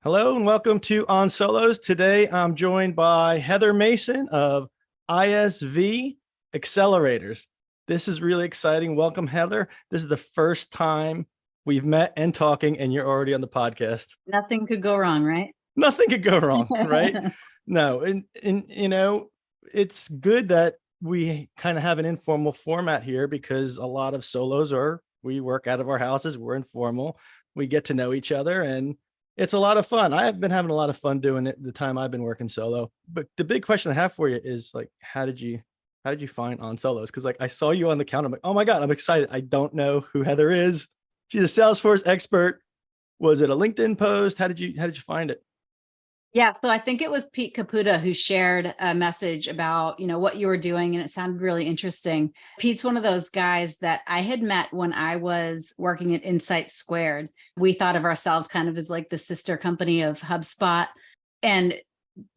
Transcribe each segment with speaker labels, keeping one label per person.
Speaker 1: Hello and welcome to OnSolos. Today, I'm joined by Heather Mason of ISV Accelerators. This is really exciting. Welcome, Heather. This is the first time we've met and talking, and you're already on the podcast.
Speaker 2: Nothing could go wrong, right?
Speaker 1: Nothing could go wrong, right? No, and it's good that we kind of have an informal format here because a lot of solos we work out of our houses. We're informal. We get to know each other, and it's a lot of fun. I have been having a lot of fun doing it the time I've been working solo. But the big question I have for you is like, how did you find OnSolos? Because like I saw you on the counter. I'm like, oh my God, I'm excited. I don't know who Heather is. She's a Salesforce expert. Was it a LinkedIn post? How did you find it?
Speaker 2: Yeah, so I think it was Pete Caputa who shared a message about, what you were doing, and it sounded really interesting. Pete's one of those guys that I had met when I was working at Insight Squared. We thought of ourselves kind of as like the sister company of HubSpot. And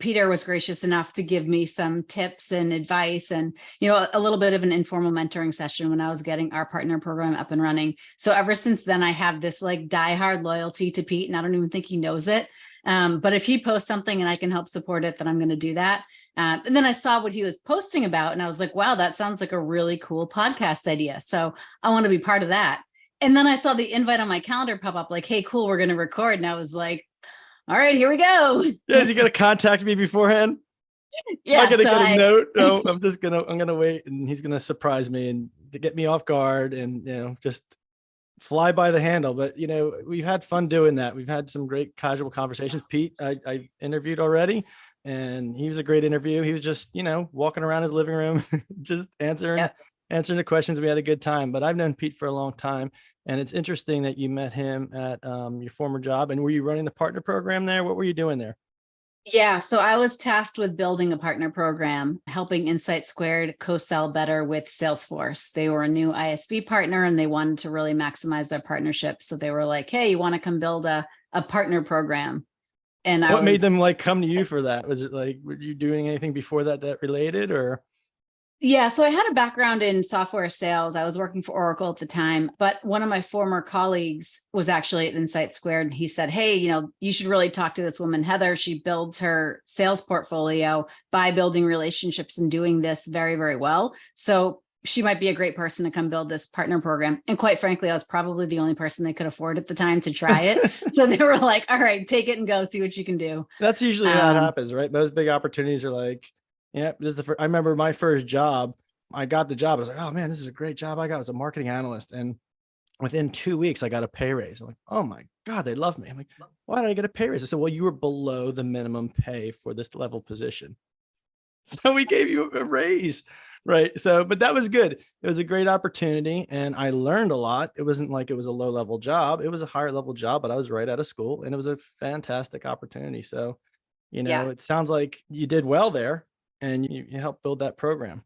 Speaker 2: Peter was gracious enough to give me some tips and advice and, a little bit of an informal mentoring session when I was getting our partner program up and running. So ever since then, I have this like diehard loyalty to Pete, and I don't even think he knows it. But if he posts something and I can help support it, then I'm going to do that. And then I saw what he was posting about, and I was like, wow, that sounds like a really cool podcast idea. So I want to be part of that. And then I saw the invite on my calendar pop up like, hey, cool, we're going to record. And I was like, all right, here we go.
Speaker 1: Yeah, is he going to contact me beforehand?
Speaker 2: Yeah.
Speaker 1: I'm going to get a note. No, I'm going to wait, and he's going to surprise me and to get me off guard and, just fly by the handle. But we've had fun doing that. We've had some great casual conversations. Pete, I interviewed already, and he was a great interview. He was just walking around his living room just answering the questions. We had a good time. But I've known Pete for a long time, and it's interesting that you met him at your former job. And were you running the partner program there? What were you doing there?
Speaker 2: Yeah, so I was tasked with building a partner program, helping Insight Squared co-sell better with Salesforce. They were a new ISV partner, and they wanted to really maximize their partnership. So they were like, hey, you want to come build a partner program? And
Speaker 1: what made them like come to you for that? Was it like, were you doing anything before that related, or?
Speaker 2: Yeah, so I had a background in software sales. I was working for Oracle at the time, but one of my former colleagues was actually at Insight Squared, and he said, hey, you should really talk to this woman, Heather. She builds her sales portfolio by building relationships and doing this very, very well. So she might be a great person to come build this partner program. And quite frankly, I was probably the only person they could afford at the time to try it. So they were like, all right, take it and go, see what you can do.
Speaker 1: That's usually how it happens, right? Those big opportunities are like, yeah, this is I remember my first job. I got the job. I was like, oh man, this is a great job I got. I was a marketing analyst. And within 2 weeks, I got a pay raise. I'm like, oh my God, they love me. I'm like, why did I get a pay raise? I said, well, you were below the minimum pay for this level position. So we gave you a raise, right? So, but that was good. It was a great opportunity, and I learned a lot. It wasn't like it was a low level job. It was a higher level job, but I was right out of school, and it was a fantastic opportunity. So, It sounds like you did well there, and you helped build that program.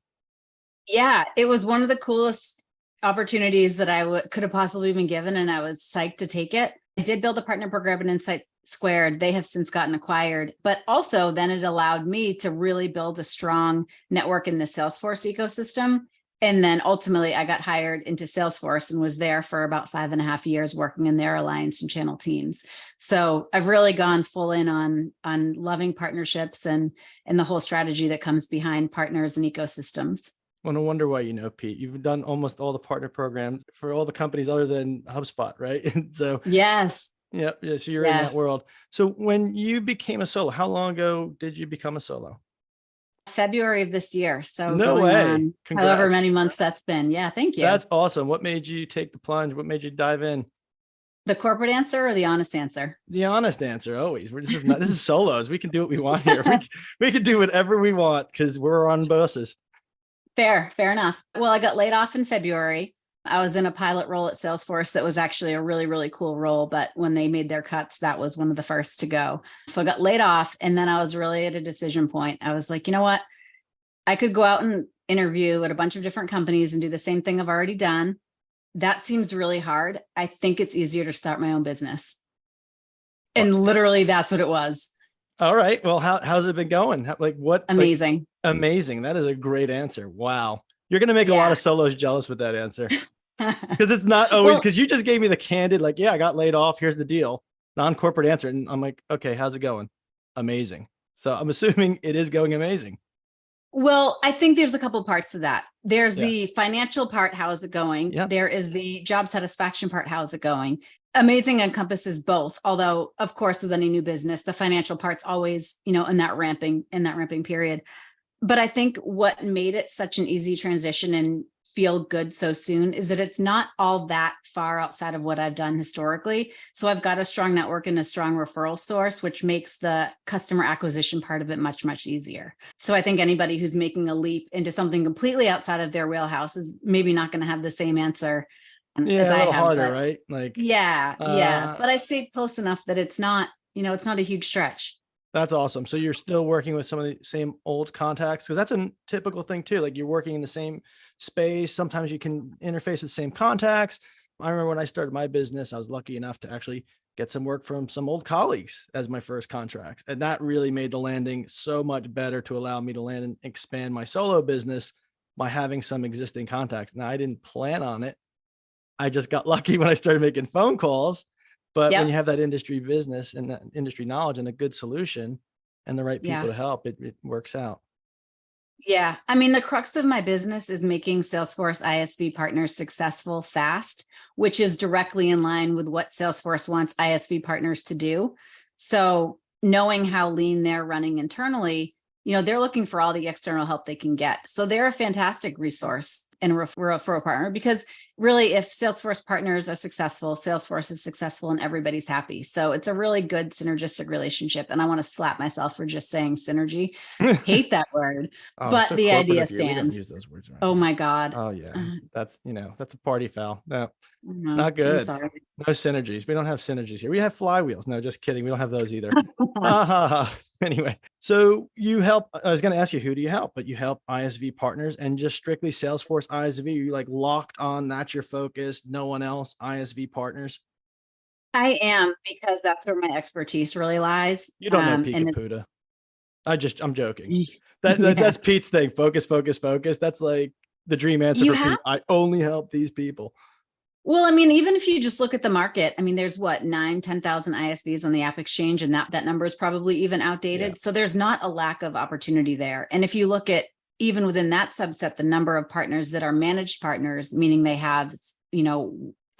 Speaker 2: Yeah, it was one of the coolest opportunities that I could have possibly been given, and I was psyched to take it. I did build a partner program in Insight Squared. They have since gotten acquired, but also then it allowed me to really build a strong network in the Salesforce ecosystem. And then ultimately I got hired into Salesforce and was there for about 5.5 years working in their alliance and channel teams. So I've really gone full in on loving partnerships and the whole strategy that comes behind partners and ecosystems.
Speaker 1: Well, no wonder why Pete. You've done almost all the partner programs for all the companies other than HubSpot, right? So
Speaker 2: yes.
Speaker 1: Yeah. So you're in that world. So when you became a solo, how long ago did you become a solo?
Speaker 2: February of this year. So
Speaker 1: no way.
Speaker 2: However many months that's been. Yeah. Thank you.
Speaker 1: That's awesome. What made you take the plunge? What made you dive in?
Speaker 2: The corporate answer or the honest answer?
Speaker 1: The honest answer, always. This is solos. We can do what we want here. We can do whatever we want because we're on bosses.
Speaker 2: Fair enough. Well, I got laid off in February. I was in a pilot role at Salesforce that was actually a really, really cool role. But when they made their cuts, that was one of the first to go. So I got laid off. And then I was really at a decision point. I was like, you know what? I could go out and interview at a bunch of different companies and do the same thing I've already done. That seems really hard. I think it's easier to start my own business. And literally that's what it was.
Speaker 1: All right. Well, how's it been going? What?
Speaker 2: Amazing.
Speaker 1: Amazing. That is a great answer. Wow. You're going to make a lot of solos jealous with that answer. Because it's not always, because you just gave me the candid, like, yeah, I got laid off. Here's the deal. non-corporate answer. And I'm like, okay, how's it going? Amazing. So I'm assuming it is going amazing.
Speaker 2: Well, I think there's a couple parts to that. There's
Speaker 1: Yeah.
Speaker 2: the financial part. How is it going?
Speaker 1: Yep.
Speaker 2: There is the job satisfaction part. How is it going? Amazing encompasses both. Although, of course, with any new business, the financial part's always, in that ramping period. But I think what made it such an easy transition and feel good so soon is that it's not all that far outside of what I've done historically. So I've got a strong network and a strong referral source, which makes the customer acquisition part of it much, much easier. So I think anybody who's making a leap into something completely outside of their wheelhouse is maybe not going to have the same answer as
Speaker 1: A
Speaker 2: I
Speaker 1: little
Speaker 2: have.
Speaker 1: harder,
Speaker 2: But
Speaker 1: right? Like,
Speaker 2: yeah. But I stayed close enough that it's not a huge stretch.
Speaker 1: that's awesome. So you're still working with some of the same old contacts, because that's a typical thing too. Like, you're working in the same space. Sometimes you can interface with the same contacts. I remember when I started my business, I was lucky enough to actually get some work from some old colleagues as my first contracts. And that really made the landing so much better to allow me to land and expand my solo business by having some existing contacts. Now, I didn't plan on it. I just got lucky when I started making phone calls. But when
Speaker 2: Yep.
Speaker 1: you have that industry business and that industry knowledge and a good solution and the right people
Speaker 2: Yeah.
Speaker 1: to help, it works out.
Speaker 2: Yeah. I mean, the crux of my business is making Salesforce ISV partners successful fast, which is directly in line with what Salesforce wants ISV partners to do. So knowing how lean they're running internally, they're looking for all the external help they can get. So they're a fantastic resource and referral partner, because really, if Salesforce partners are successful, Salesforce is successful and everybody's happy. So it's a really good synergistic relationship. And I want to slap myself for just saying synergy. Hate that word,
Speaker 1: Oh,
Speaker 2: but
Speaker 1: so
Speaker 2: the
Speaker 1: corporate
Speaker 2: idea
Speaker 1: of you. We don't use
Speaker 2: stands.
Speaker 1: those words around
Speaker 2: Oh
Speaker 1: here.
Speaker 2: my God.
Speaker 1: Oh yeah. That's a party foul. No,
Speaker 2: No,
Speaker 1: not
Speaker 2: I'm
Speaker 1: good.
Speaker 2: sorry.
Speaker 1: No synergies. We don't have synergies here. We have flywheels. No, just kidding. We don't have those either. Anyway, so I was going to ask you, who do you help? But you help ISV partners and just strictly Salesforce ISV. You like locked on, that's your focus, no one else, ISV partners.
Speaker 2: I am, because that's where my expertise really lies.
Speaker 1: You don't know Pete
Speaker 2: And
Speaker 1: Caputa. I'm joking.
Speaker 2: yeah.
Speaker 1: That's Pete's thing. Focus, focus, focus. That's like the dream answer
Speaker 2: You
Speaker 1: for
Speaker 2: have
Speaker 1: Pete. I only help these people.
Speaker 2: Well, I mean, even if you just look at the market, I mean, there's 10,000 ISVs on the app exchange, and that number is probably even outdated.
Speaker 1: Yeah.
Speaker 2: So there's not a lack of opportunity there. And if you look at even within that subset, the number of partners that are managed partners, meaning they have,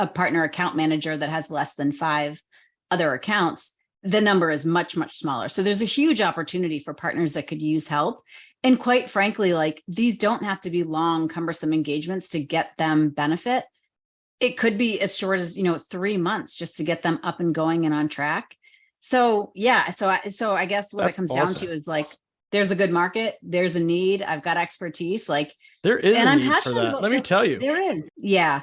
Speaker 2: a partner account manager that has less than 5 other accounts, the number is much, much smaller. So there's a huge opportunity for partners that could use help. And quite frankly, like, these don't have to be long, cumbersome engagements to get them benefit. It could be as short as 3 months just to get them up and going and on track. So yeah, so I guess what
Speaker 1: That's
Speaker 2: it comes
Speaker 1: awesome.
Speaker 2: down to is, like, there's a good market, there's a need, I've got expertise, like,
Speaker 1: There is
Speaker 2: and
Speaker 1: a
Speaker 2: I'm
Speaker 1: need for
Speaker 2: passionate
Speaker 1: that.
Speaker 2: about
Speaker 1: Let me tell you.
Speaker 2: There is. Yeah.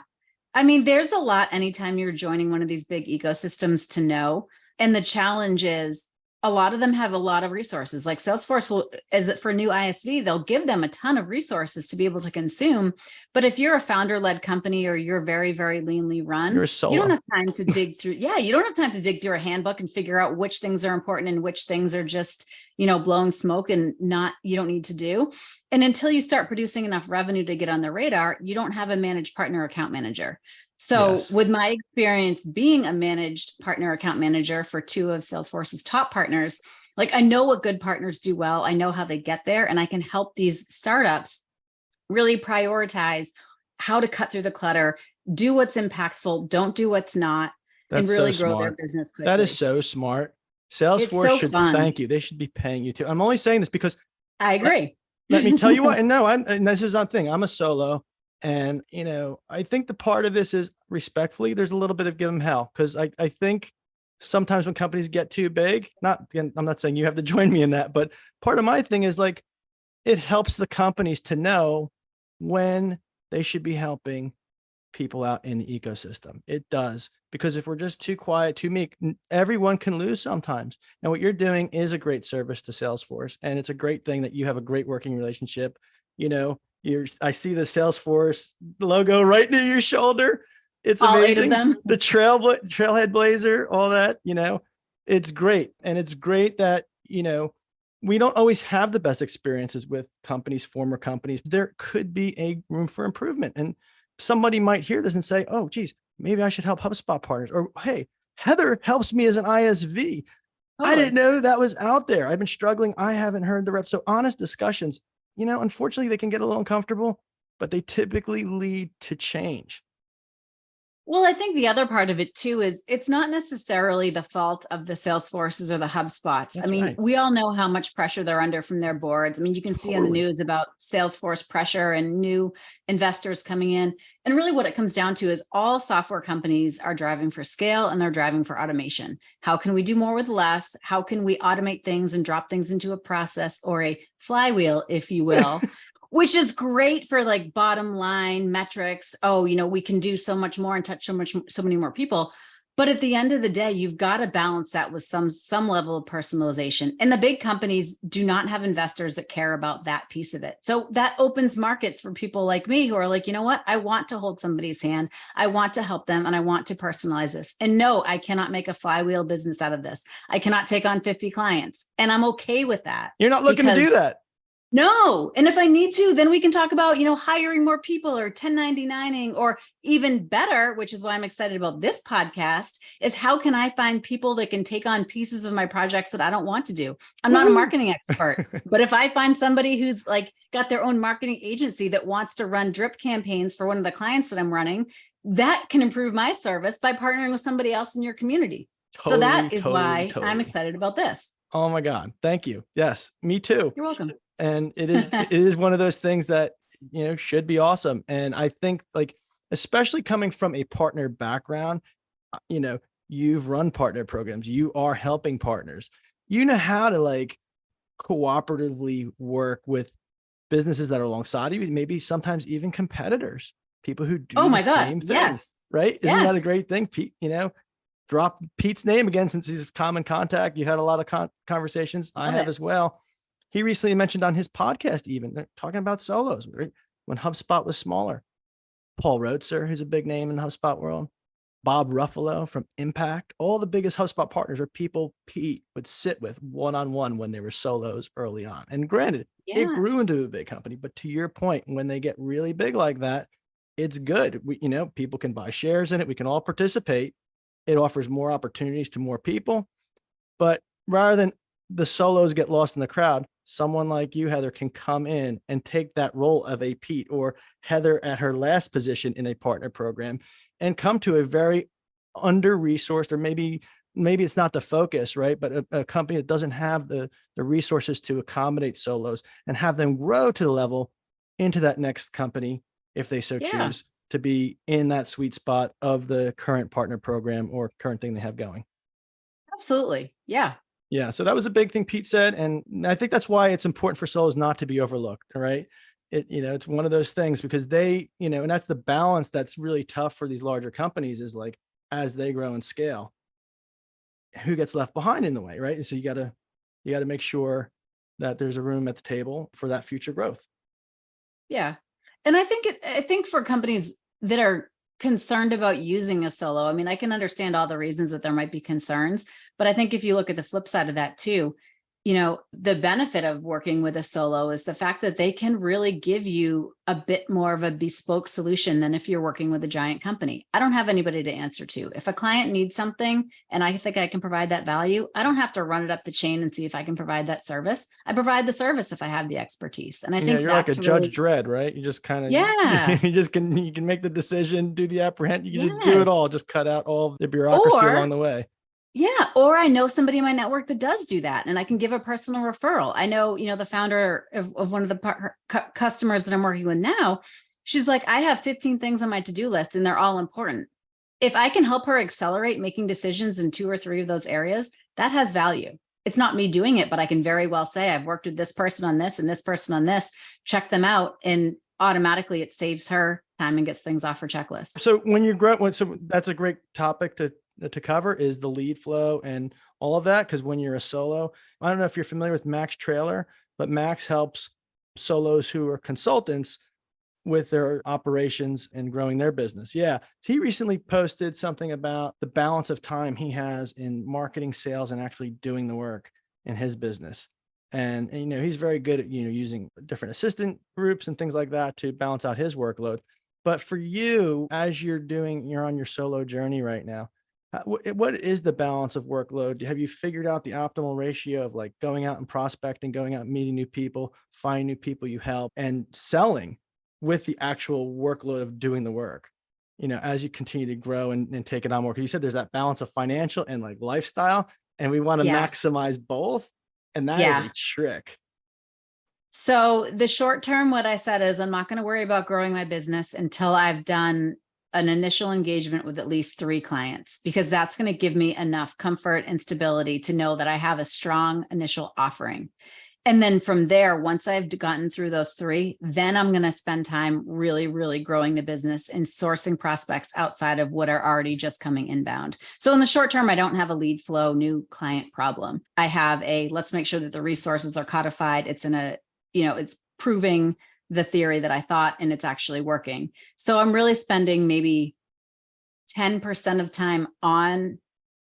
Speaker 2: I mean, there's a lot anytime you're joining one of these big ecosystems to know. And the challenge is, a lot of them have a lot of resources. Like Salesforce will, as it for new ISV, they'll give them a ton of resources to be able to consume. But if you're a founder-led company, or you're very, very leanly run,
Speaker 1: You're a solo.
Speaker 2: you don't have time to dig through. Yeah, you don't have time to dig through a handbook and figure out which things are important and which things are just, blowing smoke and you don't need to do. And until you start producing enough revenue to get on the radar, you don't have a managed partner account manager. So
Speaker 1: Yes.
Speaker 2: with my experience being a managed partner account manager for 2 of Salesforce's top partners, like, I know what good partners do well. I know how they get there, and I can help these startups really prioritize how to cut through the clutter, do what's impactful, don't do what's not, and
Speaker 1: That's
Speaker 2: really
Speaker 1: so
Speaker 2: grow their
Speaker 1: smart.
Speaker 2: business quickly.
Speaker 1: That is so smart.
Speaker 2: It's
Speaker 1: Salesforce
Speaker 2: so
Speaker 1: should
Speaker 2: fun.
Speaker 1: thank you. They should be paying you too. I'm only saying this because
Speaker 2: I agree.
Speaker 1: let me tell you what, and no, and this is not thing. I'm a solo. And, I think the part of this is, respectfully, there's a little bit of give them hell. Cause I think sometimes when companies get too big, I'm not saying you have to join me in that, but part of my thing is, like, it helps the companies to know when they should be helping people out in the ecosystem. It does. Because if we're just too quiet, too meek, everyone can lose sometimes. And what you're doing is a great service to Salesforce. And it's a great thing that you have a great working relationship. I see the Salesforce logo right near your shoulder. It's
Speaker 2: All 8 of
Speaker 1: amazing.
Speaker 2: them.
Speaker 1: The trailhead blazer, all that, it's great. And it's great that, we don't always have the best experiences with former companies. There could be a room for improvement. And somebody might hear this and say, oh, geez, maybe I should help HubSpot partners. Or, hey, Heather helps me as an ISV. I
Speaker 2: Totally.
Speaker 1: didn't know that was out there. I've been struggling. I haven't heard the reps. So honest discussions, unfortunately they can get a little uncomfortable, but they typically lead to change.
Speaker 2: Well, I think the other part of it too is it's not necessarily the fault of the Salesforces or the HubSpots.
Speaker 1: That's
Speaker 2: I mean,
Speaker 1: right.
Speaker 2: we all know how much pressure they're under from their boards. I mean, you can see on the
Speaker 1: Totally.
Speaker 2: news about Salesforce pressure and new investors coming in. And really what it comes down to is all software companies are driving for scale and they're driving for automation. How can we do more with less? How can we automate things and drop things into a process or a flywheel, if you will? Which is great for like bottom line metrics. Oh, we can do so much more and touch so many more people. But at the end of the day, you've got to balance that with some level of personalization. And the big companies do not have investors that care about that piece of it. So that opens markets for people like me who are like, you know what? I want to hold somebody's hand. I want to help them and I want to personalize this. And no, I cannot make a flywheel business out of this. I cannot take on 50 clients. And I'm okay with that.
Speaker 1: You're not looking to do that.
Speaker 2: No. And if I need to, then we can talk about, hiring more people or 1099ing, or even better, which is why I'm excited about this podcast, is how can I find people that can take on pieces of my projects that I don't want to do? I'm not a marketing expert, but if I find somebody who's like got their own marketing agency that wants to run drip campaigns for one of the clients that I'm running, that can improve my service by partnering with somebody else in your community. So that is why I'm excited about this.
Speaker 1: Oh my God. Thank you. Yes, me too.
Speaker 2: You're welcome.
Speaker 1: And it is one of those things that, should be awesome. And I think like, especially coming from a partner background, you've run partner programs, you are helping partners, you know how to like cooperatively work with businesses that are alongside you, maybe sometimes even competitors, people who do the same thing,
Speaker 2: yes.
Speaker 1: Right? Isn't that a great thing? Pete, drop Pete's name again, since he's common contact. You had a lot of conversations. I have as well. He recently mentioned on his podcast, even they're talking about solos, right? When HubSpot was smaller. Paul Roetzer, who's a big name in the HubSpot world. Bob Ruffalo from Impact. All the biggest HubSpot partners are people Pete would sit with one-on-one when they were solos early on. And granted, it grew into a big company, but to your point, when they get really big like that, it's good. People can buy shares in it. We can all participate. It offers more opportunities to more people. But rather than the solos get lost in the crowd, someone like you, Heather, can come in and take that role of a Pete, or Heather at her last position in a partner program, and come to a very under-resourced, or maybe it's not the focus, right? But a company that doesn't have the resources to accommodate solos, and have them grow to the level into that next company, if they so choose, to be in that sweet spot of the current partner program or current thing they have going.
Speaker 2: Absolutely. Yeah.
Speaker 1: Yeah. So that was a big thing Pete said. And I think that's why it's important for solos not to be overlooked. Right. It's one of those things, because they, and that's the balance that's really tough for these larger companies, is like, as they grow and scale, who gets left behind in the way. Right. And so you gotta make sure that there's a room at the table for that future growth.
Speaker 2: Yeah. And I think for companies that are concerned about using a solo, I mean, I can understand all the reasons that there might be concerns, but I think if you look at the flip side of that too, the benefit of working with a solo is the fact that they can really give you a bit more of a bespoke solution than if you're working with a giant company. I don't have anybody to answer to. If a client needs something and I think I can provide that value, I don't have to run it up the chain and see if I can provide that service. I provide the service if I have the expertise. And I think
Speaker 1: you're
Speaker 2: that's
Speaker 1: like a Judge Dredd, right? You just kind of, you can make the decision, do the apprehend, you can just do it all, just cut out all the bureaucracy along the way.
Speaker 2: Yeah. Or I know somebody in my network that does do that, and I can give a personal referral. I know, the founder of one of the customers that I'm working with now, she's like, I have 15 things on my to-do list and they're all important. If I can help her accelerate making decisions in 2 or 3 of those areas, that has value. It's not me doing it, but I can very well say I've worked with this person on this and this person on this, check them out, and automatically it saves her time and gets things off her checklist.
Speaker 1: So when you're growing, so that's a great topic to cover, is the lead flow and all of that. Because when you're a solo, I don't know if you're familiar with Max Trailer, but Max helps solos who are consultants with their operations and growing their business. Yeah. He recently posted something about the balance of time he has in marketing, sales, and actually doing the work in his business. And he's very good at, using different assistant groups and things like that to balance out his workload. But for you, as you're on your solo journey right now, What is the balance of workload? Have you figured out the optimal ratio of like going out and prospecting, going out and meeting new people, finding new people you help, and selling with the actual workload of doing the work? As you continue to grow and take it on more, because you said there's that balance of financial and like lifestyle, and we want to
Speaker 2: Yeah.
Speaker 1: maximize both. And that is
Speaker 2: Yeah.
Speaker 1: a trick.
Speaker 2: So the short term, what I said is I'm not going to worry about growing my business until I've done an initial engagement with at least 3 clients, because that's going to give me enough comfort and stability to know that I have a strong initial offering. And then from there, once I've gotten through those 3, then I'm going to spend time really, really growing the business and sourcing prospects outside of what are already just coming inbound. So in the short term, I don't have a lead flow, new client problem. I have let's make sure that the resources are codified. It's it's proving the theory that I thought, and it's actually working. So I'm really spending maybe 10% of time on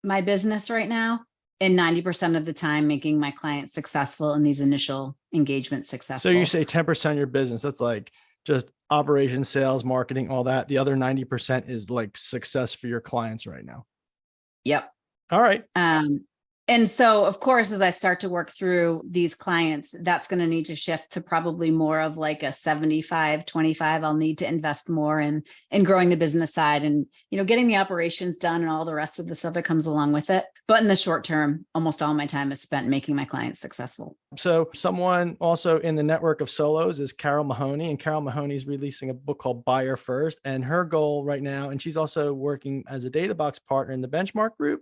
Speaker 2: my business right now, and 90% of the time making my clients successful in these initial engagements successful.
Speaker 1: So you say 10% of your business, that's like just operations, sales, marketing, all that. The other 90% is like success for your clients right now.
Speaker 2: Yep.
Speaker 1: All right.
Speaker 2: And so, of course, as I start to work through these clients, that's going to need to shift to probably more of like a 75-25. I'll need to invest more in growing the business side and, getting the operations done and all the rest of the stuff that comes along with it. But in the short term, almost all my time is spent making my clients successful.
Speaker 1: So someone also in the network of solos is Carol Mahoney, and Carol Mahoney is releasing a book called Buyer First. And her goal right now, and she's also working as a DataBox partner in the Benchmark Group.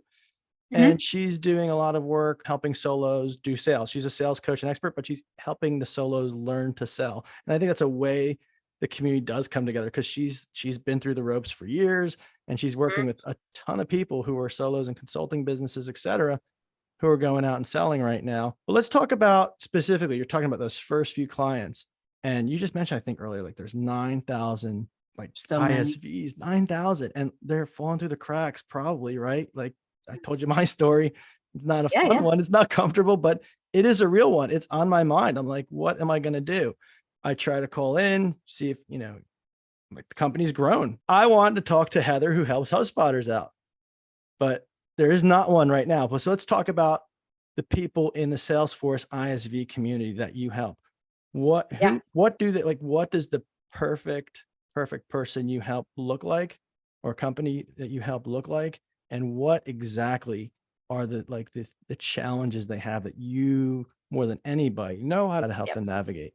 Speaker 1: And she's doing a lot of work helping solos do sales. She's a sales coach and expert, but she's helping the solos learn to sell. And I think that's a way the community does come together, because she's been through the ropes for years, and she's working with a ton of people who are solos and consulting businesses, et cetera, who are going out and selling right now. But let's talk about specifically, you're talking about those first few clients. And you just mentioned, I think earlier, like there's 9,000 like
Speaker 2: So
Speaker 1: ISVs, 9,000, and they're falling through the cracks probably, right? Like, I told you my story. It's not a fun one. It's not comfortable, but it is a real one. It's on my mind. I'm like, what am I going to do? I try to call in, see if, like the company's grown. I want to talk to Heather, who helps HubSpotters out, but there is not one right now. So let's talk about the people in the Salesforce ISV community that you help. What do they like? What does the perfect person you help look like, or company that you help look like? And what exactly are the challenges they have that you, more than anybody, know how to help them navigate?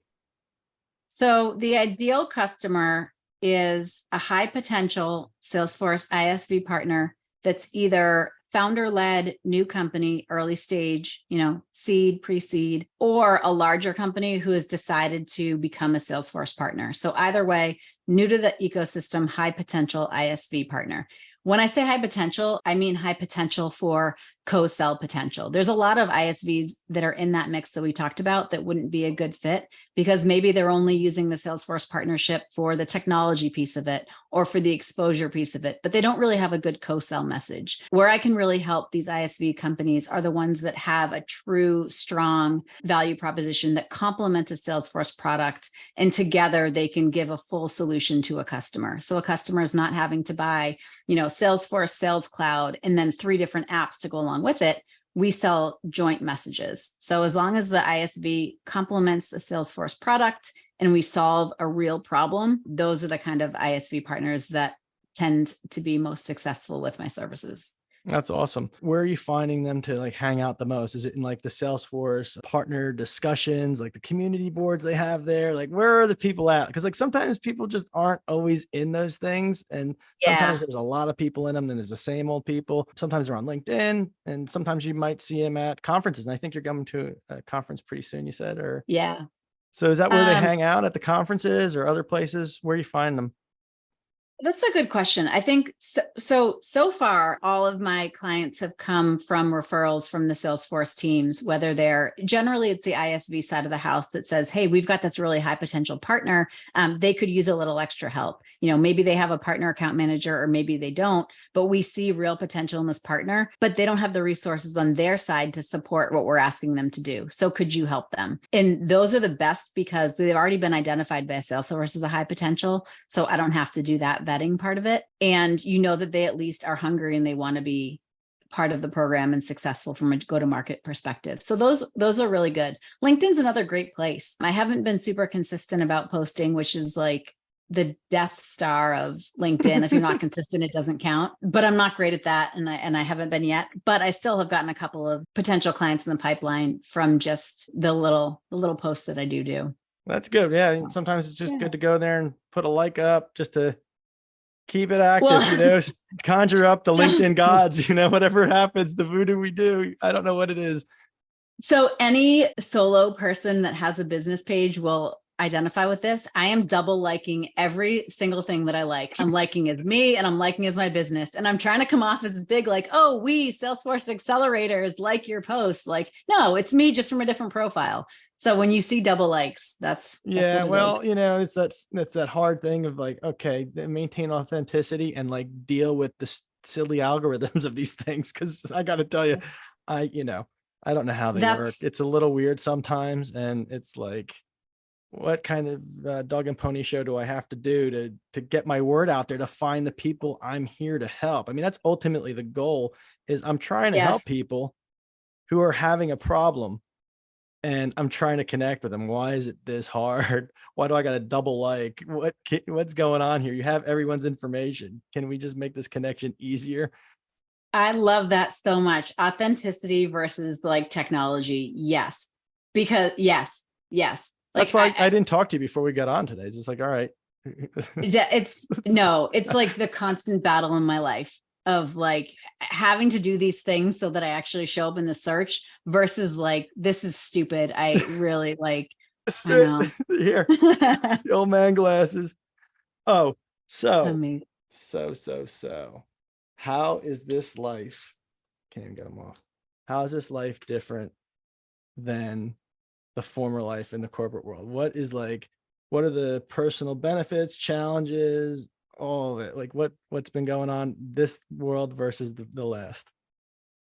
Speaker 2: So the ideal customer is a high potential Salesforce ISV partner that's either founder-led, new company, early stage, seed, pre-seed, or a larger company who has decided to become a Salesforce partner. So either way, new to the ecosystem, high potential ISV partner. When I say high potential, I mean high potential for co-sell potential. There's a lot of ISVs that are in that mix that we talked about that wouldn't be a good fit, because maybe they're only using the Salesforce partnership for the technology piece of it or for the exposure piece of it, but they don't really have a good co-sell message. Where I can really help these ISV companies are the ones that have a true, strong value proposition that complements a Salesforce product, and together they can give a full solution to a customer. So a customer is not having to buy, Salesforce, Sales Cloud, and then 3 different apps to go along with it. We sell joint messages. So as long as the ISV complements the Salesforce product and we solve a real problem, those are the kind of ISV partners that tend to be most successful with my services.
Speaker 1: That's awesome. Where are you finding them to like hang out the most? Is it in like the Salesforce partner discussions, like the community boards they have there? Like, where are the people at? Because like sometimes people just aren't always in those things. And sometimes there's a lot of people in them, and there's the same old people. Sometimes they're on LinkedIn, and sometimes you might see them at conferences. And I think you're coming to a conference pretty soon, you said, or?
Speaker 2: Yeah.
Speaker 1: So is that where they hang out, at the conferences or other places? Where do you find them?
Speaker 2: That's a good question. I think so far, all of my clients have come from referrals from the Salesforce teams, whether generally it's the ISV side of the house that says, hey, we've got this really high potential partner. They could use a little extra help. Maybe they have a partner account manager, or maybe they don't, but we see real potential in this partner, but they don't have the resources on their side to support what we're asking them to do. So could you help them? And those are the best, because they've already been identified by Salesforce as a high potential. So I don't have to do that vetting part of it. And that they at least are hungry and they want to be part of the program and successful from a go-to-market perspective. So those are really good. LinkedIn's another great place. I haven't been super consistent about posting, which is like the death star of LinkedIn. If you're not consistent, it doesn't count. But I'm not great at that, and I haven't been yet. But I still have gotten a couple of potential clients in the pipeline from just the little posts that I do.
Speaker 1: That's good. Yeah. Sometimes it's just good to go there and put a like up just to keep it active,
Speaker 2: Well,
Speaker 1: conjure up the LinkedIn gods, whatever happens, the voodoo we do. I don't know what it is.
Speaker 2: So any solo person that has a business page will identify with this. I am double liking every single thing that I like. I'm liking as me and I'm liking as my business. And I'm trying to come off as big, like, oh, we Salesforce accelerators like your posts. Like, no, it's me just from a different profile. So when you see double likes, that's
Speaker 1: yeah. Well,
Speaker 2: is.
Speaker 1: it's that hard thing of like, okay, maintain authenticity and like deal with the silly algorithms of these things. Cause I got to tell you, I don't know how they work. It's a little weird sometimes. And it's like, what kind of dog and pony show do I have to do to get my word out there, to find the people I'm here to help? I mean, that's ultimately the goal. Is I'm trying to help people who are having a problem, and I'm trying to connect with them. Why is it this hard? Why do I got to double like? What's going on here? You have everyone's information. Can we just make this connection easier?
Speaker 2: I love that so much. Authenticity versus like technology. Yes. Because yes.
Speaker 1: That's why I didn't talk to you before we got on today. It's just like, all right.
Speaker 2: It's like the constant battle in my life of like having to do these things so that I actually show up in the search versus like, this is stupid. I really like,
Speaker 1: here, the old man glasses. Oh, so how is this life? Can't even get them off. How is this life different than the former life in the corporate world? What are the personal benefits, challenges, all of it? Like what's been going on this world versus the last?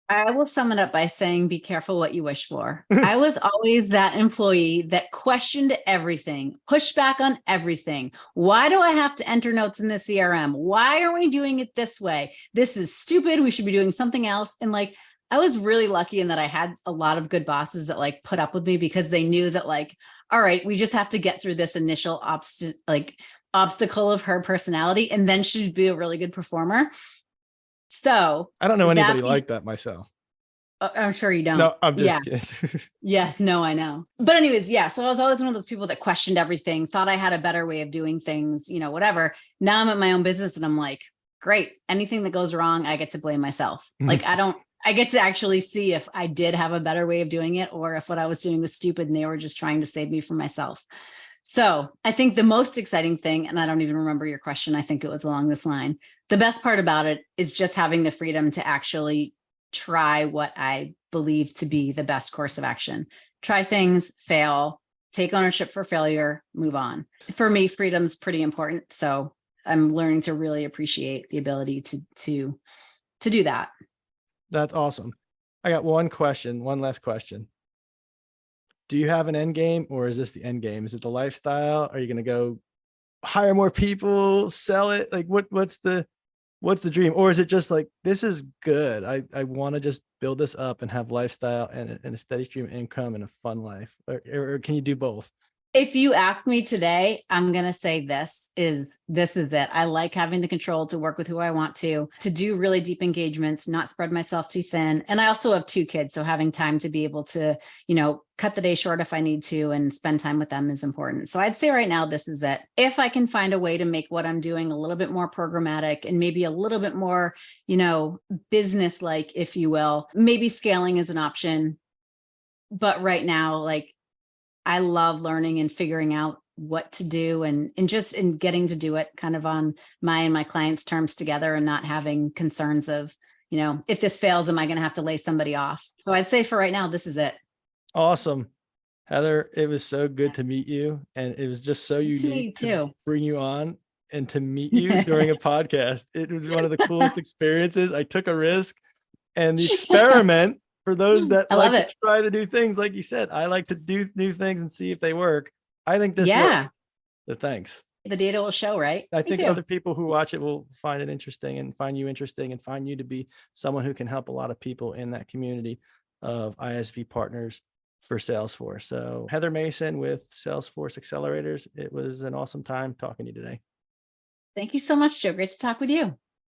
Speaker 2: I will sum it up by saying, be careful what you wish for. I was always that employee that questioned everything, pushed back on everything. Why do I have to enter notes in the CRM? Why are we doing it this way? This is stupid. We should be doing something else. And like, I was really lucky in that I had a lot of good bosses that like put up with me because they knew that like, all right, we just have to get through this initial obstacle of her personality, and then she'd be a really good performer. So
Speaker 1: I don't know anybody like that myself.
Speaker 2: I'm sure you don't.
Speaker 1: No, I'm just kidding.
Speaker 2: Yes, no, I know. But anyways, yeah. So I was always one of those people that questioned everything, thought I had a better way of doing things, whatever. Now I'm at my own business and I'm like, great. Anything that goes wrong, I get to blame myself. Like I get to actually see if I did have a better way of doing it or if what I was doing was stupid and they were just trying to save me from myself. So I think the most exciting thing, and I don't even remember your question, I think it was along this line. The best part about it is just having the freedom to actually try what I believe to be the best course of action. Try things, fail, take ownership for failure, move on. For me, freedom's pretty important. So I'm learning to really appreciate the ability to do that.
Speaker 1: That's awesome. I got one last question. Do you have an end game, or is this the end game? Is it the lifestyle? Are you going to go hire more people, sell it? Like what's the dream? Or is it just like, this is good, I want to just build this up and have lifestyle and a steady stream of income and a fun life? Or can you do both?
Speaker 2: If you ask me today, I'm going to say this is it. I like having the control to work with who I want to do really deep engagements, not spread myself too thin. And I also have 2 kids. So having time to be able to, cut the day short if I need to and spend time with them is important. So I'd say right now, this is it. If I can find a way to make what I'm doing a little bit more programmatic and maybe a little bit more, business-like, if you will, maybe scaling is an option. But right now, like, I love learning and figuring out what to do and just in getting to do it kind of on my and my clients' terms together and not having concerns of, if this fails, am I going to have to lay somebody off? So I'd say for right now, this is it.
Speaker 1: Awesome. Heather, it was so good to meet you. And it was just so unique to bring you on and to meet you during a podcast. It was one of the coolest experiences. I took a risk, and the experiment for those that like to try the new things, like you said, I like to do new things and see if they work. I think this works. So thanks.
Speaker 2: The data will show, right?
Speaker 1: I
Speaker 2: Me
Speaker 1: think
Speaker 2: too.
Speaker 1: other people who watch it will find it interesting and find you interesting and find you to be someone who can help a lot of people in that community of ISV partners for Salesforce. So Heather Mason with Salesforce Accelerators, it was an awesome time talking to you today.
Speaker 2: Thank you so much, Joe. Great to talk with you.